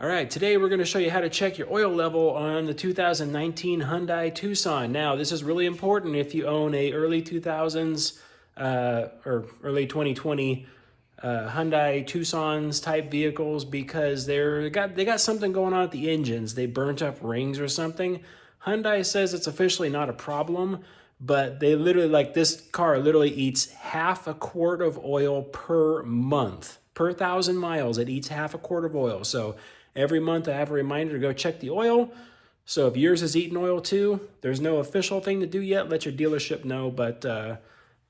All right, today we're going to show you how to check your oil level on the 2019 Hyundai Tucson. Now, this is really important if you own a early 2000s or early 2020 Hyundai Tucson's type vehicles, because they got something going on at the engines. They burnt up rings or something. Hyundai says it's officially not a problem, but they literally, like, this car literally eats half a quart of oil per month. Per 1,000 miles, it eats half a quart of oil. So every month I have a reminder to go check the oil. So if yours is eating oil too, there's no official thing to do yet. Let your dealership know, but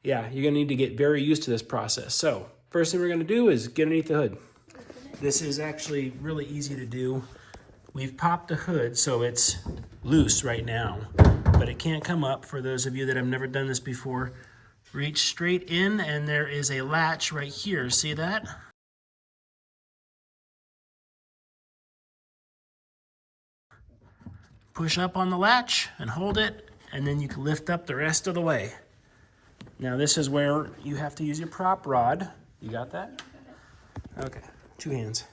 yeah, you're gonna need to get very used to this process. So first thing we're gonna do is get underneath the hood. This is actually really easy to do. We've popped the hood so it's loose right now, but it can't come up. For those of you that have never done this before, reach straight in and there is a latch right here. See that? Push up on the latch and hold it, and then you can lift up the rest of the way. Now this is where you have to use your prop rod. You got that? Okay, 2 hands.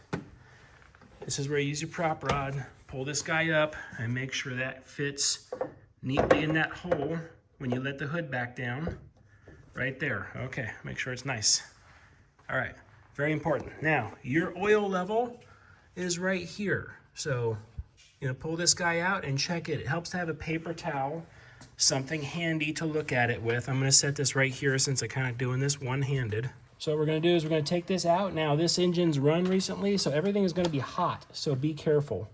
This is where you use your prop rod. Pull this guy up and make sure that fits neatly in that hole when you let the hood back down. Right there. Okay, make sure it's nice. All right, very important. Now, your oil level is right here. So, pull this guy out and check it. It helps to have a paper towel, something handy to look at it with. I'm gonna set this right here since I'm kind of doing this one-handed. So what we're gonna do is we're gonna take this out. Now this engine's run recently, so everything is gonna be hot, so be careful.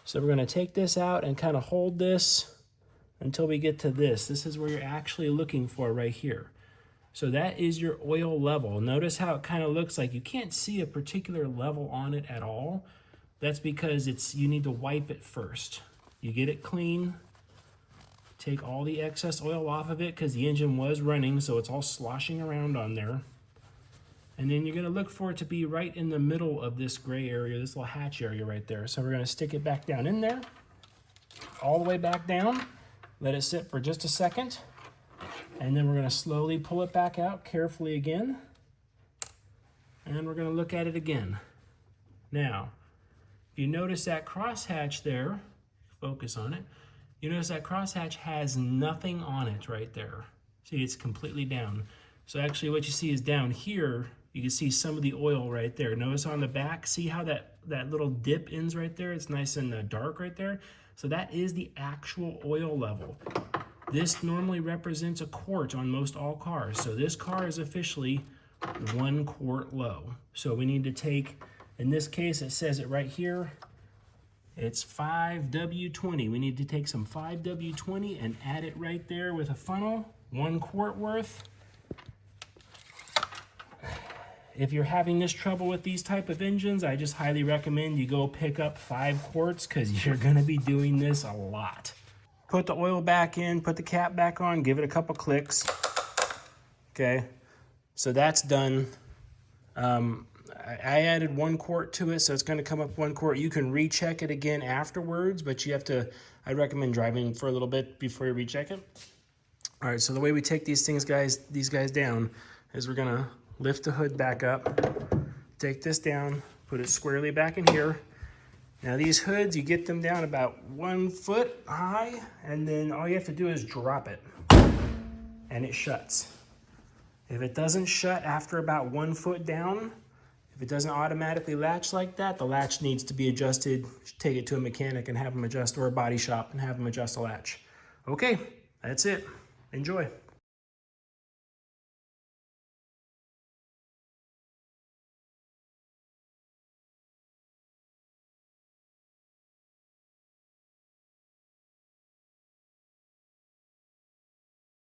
So we're gonna take this out and kind of hold this until we get to this. This is where you're actually looking for right here. So that is your oil level. Notice how it kind of looks like you can't see a particular level on it at all. That's because you need to wipe it first. You get it clean, take all the excess oil off of it because the engine was running, so it's all sloshing around on there. And then you're gonna look for it to be right in the middle of this gray area, this little hatch area right there. So we're gonna stick it back down in there, all the way back down, let it sit for just a second, and then we're gonna slowly pull it back out carefully again, and we're gonna look at it again. Now, you notice that crosshatch there, focus on it, you notice that crosshatch has nothing on it right there. See, it's completely down. So actually what you see is down here, you can see some of the oil right there. Notice on the back, see how that little dip ends right there? It's nice and dark right there. So that is the actual oil level. This normally represents a quart on most all cars. So this car is officially 1 quart low. So we need to take, in this case, it says it right here, it's 5W20. We need to take some 5W20 and add it right there with a funnel, 1 quart worth. If you're having this trouble with these type of engines, I just highly recommend you go pick up 5 quarts because you're gonna be doing this a lot. Put the oil back in, put the cap back on, give it a couple clicks. Okay, so that's done. I added 1 quart to it, so it's gonna come up 1 quart. You can recheck it again afterwards, but you have to, I recommend driving for a little bit before you recheck it. All right, so the way we take these guys down is we're gonna lift the hood back up, take this down, put it squarely back in here. Now these hoods, you get them down about 1 foot high, and then all you have to do is drop it, and it shuts. If it doesn't shut after about 1 foot down, if it doesn't automatically latch like that, the latch needs to be adjusted. Take it to a mechanic and have them adjust, or a body shop and have them adjust the latch. Okay, that's it. Enjoy.